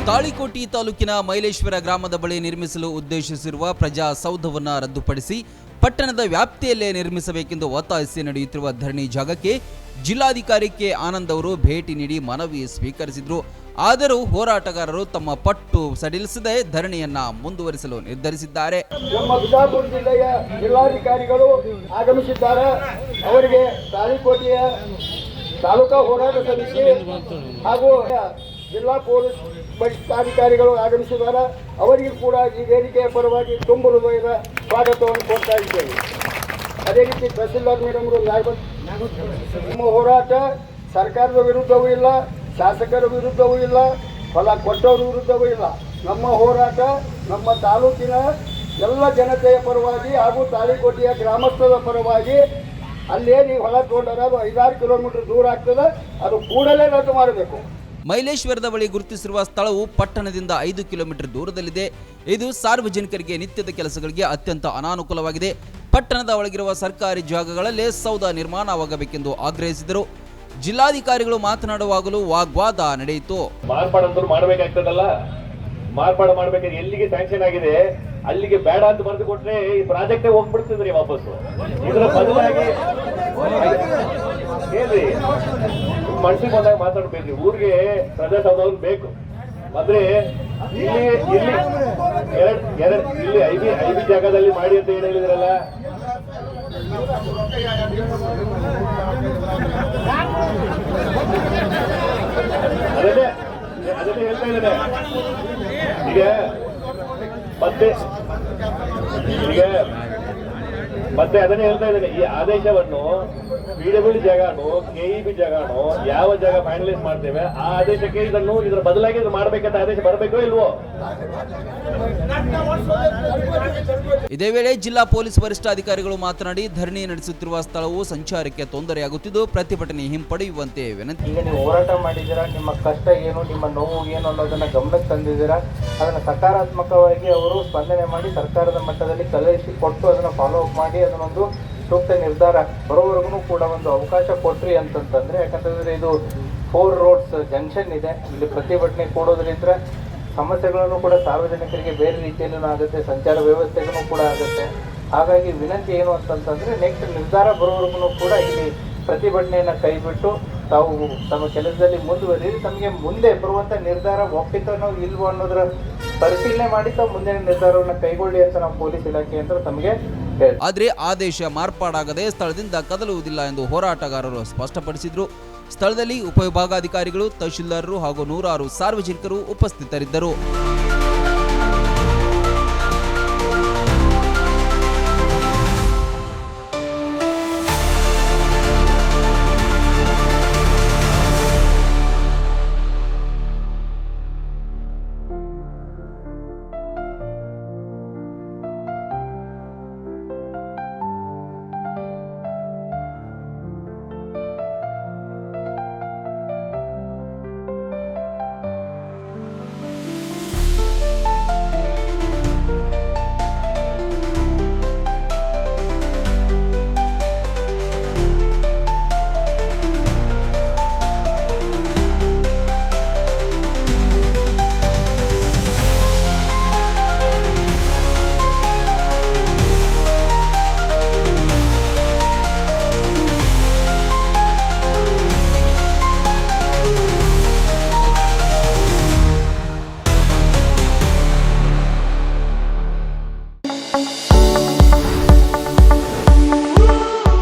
ತಾಳಿಕೋಟಿ ತಾಲೂಕಿನ ಮೈಲೇಶ್ವರ ಗ್ರಾಮದ ಬಳಿ ನಿರ್ಮಿಸಲು ಉದ್ದೇಶಿಸಿರುವ ಪ್ರಜಾಸೌಧವನ್ನು ರದ್ದುಪಡಿಸಿ ಪಟ್ಟಣದ ವ್ಯಾಪ್ತಿಯಲ್ಲೇ ನಿರ್ಮಿಸಬೇಕೆಂದು ಒತ್ತಾಯಿಸಿ ನಡೆಯುತ್ತಿರುವ ಧರಣಿ ಜಾಗಕ್ಕೆ ಜಿಲ್ಲಾಧಿಕಾರಿ ಕೆ ಆನಂದ್ ಅವರು ಭೇಟಿ ನೀಡಿ ಮನವಿ ಸ್ವೀಕರಿಸಿದರು. ಆದರೂ ಹೋರಾಟಗಾರರು ತಮ್ಮ ಪಟ್ಟು ಸಡಿಲಿಸದೆ ಧರಣಿಯನ್ನ ಮುಂದುವರಿಸಲು ನಿರ್ಧರಿಸಿದ್ದಾರೆ. ನಮ್ಮ ಬಿಜಾಪುರ ಜಿಲ್ಲೆಯ ಜಿಲ್ಲಾಧಿಕಾರಿಗಳು ಆಗಮಿಸಿದ್ದಾರೆ. ಅವರಿಗೆ ತಾಳಿಕೋಟೆಯ ತಾಲೂಕಾ ಹೋರಾಟ ಸಮಿತಿ ಹಾಗೂ ಜಿಲ್ಲಾ ಪೊಲೀಸ್ ವರಿಷ್ಠಾಧಿಕಾರಿಗಳು ಆಗಮಿಸಿದ್ದಾರೆ. ಅವರಿಗೂ ಕೂಡ ಈ ವೇದಿಕೆಯ ಪರವಾಗಿ ತುಂಬ ಹೃದಯದ ಸ್ವಾಗತವನ್ನು ಕೊಡ್ತಾ ಇದ್ದೇವೆ. ಅದೇ ರೀತಿ ತಹಸೀಲ್ದಾರ್ ಮೇಡಮ್ರು ನಮ್ಮ ಹೋರಾಟ ಸರ್ಕಾರದ ವಿರುದ್ಧವೂ ಇಲ್ಲ, ಶಾಸಕರ ವಿರುದ್ಧವೂ ಇಲ್ಲ, ಹೊಲ ಕೊಟ್ಟವರ ವಿರುದ್ಧವೂ ಇಲ್ಲ. ನಮ್ಮ ಹೋರಾಟ ನಮ್ಮ ತಾಲೂಕಿನ ಎಲ್ಲ ಜನತೆಯ ಪರವಾಗಿ ಹಾಗೂ ತಾಳಿಕೋಟೆಯ ಗ್ರಾಮಸ್ಥರ ಪರವಾಗಿ. ಅಲ್ಲೇನು ಹೊಲ ತಗೊಂಡಾರ ಅದು 5-6 ಕಿಲೋಮೀಟರ್ ದೂರ ಆಗ್ತದೆ, ಅದು ಕೂಡಲೇ ರದ್ದು ಮಾಡಬೇಕು. ಮೈಲೇಶ್ವರದ ಬಳಿ ಗುರುತಿಸಿರುವ ಸ್ಥಳವು ಪಟ್ಟಣದಿಂದ 5 ಕಿಲೋಮೀಟರ್ ದೂರದಲ್ಲಿದೆ. ಇದು ಸಾರ್ವಜನಿಕರಿಗೆ ನಿತ್ಯದ ಕೆಲಸಗಳಿಗೆ ಅತ್ಯಂತ ಅನಾನುಕೂಲವಾಗಿದೆ. ಪಟ್ಟಣದ ಒಳಗಿರುವ ಸರ್ಕಾರಿ ಜಾಗಗಳಲ್ಲೇ ಸೌಧ ನಿರ್ಮಾಣವಾಗಬೇಕೆಂದು ಆಗ್ರಹಿಸಿದರು. ಜಿಲ್ಲಾಧಿಕಾರಿಗಳು ಮಾತನಾಡುವಾಗಲೂ ವಾಗ್ವಾದ ನಡೆಯಿತು. ಮಾರ್ಪಾಡು ಮಾಡಬೇಕಾಗ್ತದಲ್ಲ, ಮಾರ್ಪಾಡು ಮಾಡ್ಬೇಕಾದ್ರೆ ಎಲ್ಲಿಗೆ ಸ್ಯಾಂಕ್ಷನ್ ಆಗಿದೆ ಅಲ್ಲಿಗೆ ಬೇಡ ಅಂತ ಬರೆದು ಕೊಟ್ರೆ ಈ ಪ್ರಾಜೆಕ್ಟೇ ಹೋಗ್ಬಿಡ್ತಿದ್ರಿ ವಾಪಸ್ಸು. ಇದರ ಬದಲಾಗಿ ಹೇಳ್ರಿ, ಮನ್ಸಿಗೆ ಬಂದಾಗ ಮಾತಾಡ್ಬೇಕ್ರಿ. ಊರಿಗೆ ಪ್ರಜಾಸೌಧ ಬೇಕು ಅಂದ್ರೆ ಇಲ್ಲಿ ಐಬಿ ಜಾಗದಲ್ಲಿ ಮಾಡಿ ಅಂತ ಏನ್ ಹೇಳಿದ್ರಲ್ಲ, ಅದನ್ನೇ ಹೇಳ್ತಾ ಇದ್ದೇನೆ. ಈಗ ಮತ್ತೆ ಅದನ್ನೇ ಹೇಳ್ತಾ ಇದ್ದೇನೆ. ಈ ಆದೇಶವನ್ನು PWD ಜಾಗನೋ KEB ಜಾಗನೋ ಯಾವ ಜಾಗ ಫೈನಲೈಸ್ ಮಾಡ್ತೇವೆ ಆ ಆದೇಶಕ್ಕೆ ಇದರ ಬದಲಾಗಿ ಮಾಡಬೇಕಂತ ಆದೇಶ ಬರಬೇಕೋ ಇಲ್ವೋ? ಇದೇ ವೇಳೆ ಜಿಲ್ಲಾ ಪೊಲೀಸ್ ವರಿಷ್ಠಾಧಿಕಾರಿಗಳು ಮಾತನಾಡಿ ಧರಣಿ ನಡೆಸುತ್ತಿರುವ ಸ್ಥಳವು ಸಂಚಾರಕ್ಕೆ ತೊಂದರೆಯಾಗುತ್ತಿದ್ದು ಪ್ರತಿಭಟನೆ ಹಿಂಪಡೆಯುವಂತೆ ವಿನಂತಿ. ಈಗ ನೀವು ಹೋರಾಟ ಮಾಡಿದ್ದೀರಾ, ನಿಮ್ಮ ಕಷ್ಟ ಏನು, ನಿಮ್ಮ ನೋವು ಏನು ಅನ್ನೋದನ್ನ ಗಮನಕ್ಕೆ ತಂದಿದ್ದೀರಾ. ಅದನ್ನು ಸಕಾರಾತ್ಮಕವಾಗಿ ಅವರು ಸ್ಪಂದನೆ ಮಾಡಿ ಸರ್ಕಾರದ ಮಟ್ಟದಲ್ಲಿ ಕಳುಹಿಸಿ ಕೊಟ್ಟು ಅದನ್ನು ಫಾಲೋ ಅಪ್ ಮಾಡಿ ಅದನ್ನೊಂದು ಸೂಕ್ತ ನಿರ್ಧಾರ ಬರೋವರೆಗೂ ಕೂಡ ಒಂದು ಅವಕಾಶ ಕೊಟ್ರಿ ಅಂತಂತಂದ್ರೆ, ಯಾಕಂತಂದ್ರೆ ಇದು 4 ರೋಡ್ಸ್ ಜಂಕ್ಷನ್ ಇದೆ. ಇಲ್ಲಿ ಪ್ರತಿಭಟನೆ ಕೊಡೋದ್ರಿಂದ ಸಮಸ್ಯೆಗಳನ್ನು ಕೂಡ ಸಾರ್ವಜನಿಕರಿಗೆ ಬೇರೆ ರೀತಿಯಲ್ಲೂ ಆಗುತ್ತೆ, ಸಂಚಾರ ವ್ಯವಸ್ಥೆಗೂ ಕೂಡ ಆಗುತ್ತೆ. ಹಾಗಾಗಿ ವಿನಂತಿ ಏನು ಅಂತಂತಂದ್ರೆ ನೆಕ್ಸ್ಟ್ ನಿರ್ಧಾರ ಬರೋವರೆಗೂ ಕೂಡ ಇಲ್ಲಿ ಪ್ರತಿಭಟನೆಯನ್ನು ಕೈಬಿಟ್ಟು ತಾವು ತಮ್ಮ ಕೆಲಸದಲ್ಲಿ ಮುಂದುವರಿದು ತಮಗೆ ಮುಂದೆ ಬರುವಂತ ನಿರ್ಧಾರ ಒಪ್ಪಿತನೋ ಇಲ್ವೋ ಅನ್ನೋದರ ಪರಿಶೀಲನೆ ಮಾಡಿ ತಾವು ಮುಂದಿನ ನಿರ್ಧಾರವನ್ನು ಕೈಗೊಳ್ಳಿ ಅಂತ ನಾವು ಪೊಲೀಸ್ ಇಲಾಖೆಯಿಂದ ತಮಗೆ ಆದರೆ ಆದೇಶ ಮಾರ್ಪಾಡಾಗದೆ ಸ್ಥಳದಿಂದ ಕದಲುವುದಿಲ್ಲ ಎಂದು ಹೋರಾಟಗಾರರು ಸ್ಪಷ್ಟಪಡಿಸಿದರು. ಸ್ಥಳದಲ್ಲಿ ಉಪವಿಭಾಗಾಧಿಕಾರಿಗಳು, ತಹಶೀಲ್ದಾರರು ಹಾಗೂ ನೂರಾರು ಸಾರ್ವಜನಿಕರು ಉಪಸ್ಥಿತರಿದ್ದರು.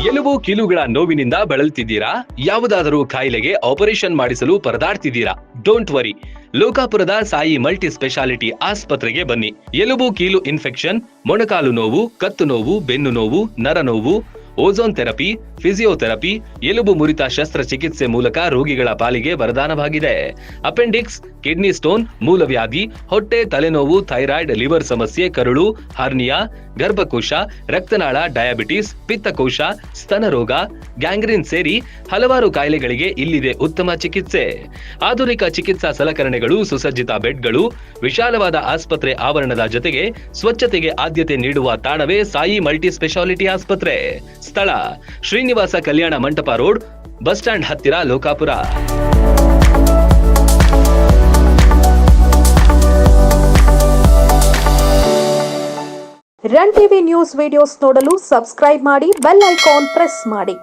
ಎಲುಬು ಕೀಲುಗಳ ನೋವಿನಿಂದ ಬಳಲ್ತಿದ್ದೀರಾ? ಯಾವುದಾದರೂ ಕಾಯಿಲೆಗೆ ಆಪರೇಷನ್ ಮಾಡಿಸಲು ಪರದಾಡ್ತಿದ್ದೀರಾ? ಡೋಂಟ್ ವರಿ, ಲೋಕಾಪುರದ ಸಾಯಿ ಮಲ್ಟಿ ಸ್ಪೆಷಾಲಿಟಿ ಆಸ್ಪತ್ರೆಗೆ ಬನ್ನಿ. ಎಲುಬು ಕೀಲು ಇನ್ಫೆಕ್ಷನ್, ಮೊಣಕಾಲು ನೋವು, ಕತ್ತು ನೋವು, ಬೆನ್ನು ನೋವು, ನರ ನೋವು, ಓಝೋನ್ ಥೆರಪಿ, ಫಿಸಿಯೋಥೆರಪಿ, ಎಲುಬು ಮುರಿತ ಶಸ್ತ್ರಚಿಕಿತ್ಸೆ ಮೂಲಕ ರೋಗಿಗಳ ಪಾಲಿಗೆ ವರದಾನವಾಗಿದೆ. ಅಪೆಂಡಿಕ್ಸ್, ಕಿಡ್ನಿ ಸ್ಟೋನ್, ಮೂಲವ್ಯಾಧಿ, ಹೊಟ್ಟೆ, ತಲೆನೋವು, ಥೈರಾಯ್ಡ್, ಲಿವರ್ ಸಮಸ್ಯೆ, ಕರುಳು, ಹರ್ನಿಯಾ, ಗರ್ಭಕೋಶ, ರಕ್ತನಾಳ, ಡಯಾಬಿಟಿಸ್, ಪಿತ್ತಕೋಶ, ಸ್ತನ ರೋಗ, ಗ್ಯಾಂಗ್ರೀನ್ ಸೇರಿ ಹಲವಾರು ಕಾಯಿಲೆಗಳಿಗೆ ಇಲ್ಲಿದೆ ಉತ್ತಮ ಚಿಕಿತ್ಸೆ. ಆಧುನಿಕ ಚಿಕಿತ್ಸಾ ಸಲಕರಣೆಗಳು, ಸುಸಜ್ಜಿತ ಬೆಡ್ಗಳು, ವಿಶಾಲವಾದ ಆಸ್ಪತ್ರೆ ಆವರಣದ ಜೊತೆಗೆ ಸ್ವಚ್ಛತೆಗೆ ಆದ್ಯತೆ ನೀಡುವ ತಾಣವೇ ಸಾಯಿ ಮಲ್ಟಿ ಸ್ಪೆಷಾಲಿಟಿ ಆಸ್ಪತ್ರೆ. ಸ್ಥಳ Srinivasa Kalyana Mantapa road, bus stand ಹತ್ತಿರ, Lokapura. Run TV news videos ನೋಡಲು ಸಬ್ಸ್ಕ್ರೈಬ್ ಮಾಡಿ, ಬೆಲ್ ಐಕಾನ್ ಪ್ರೆಸ್ ಮಾಡಿ.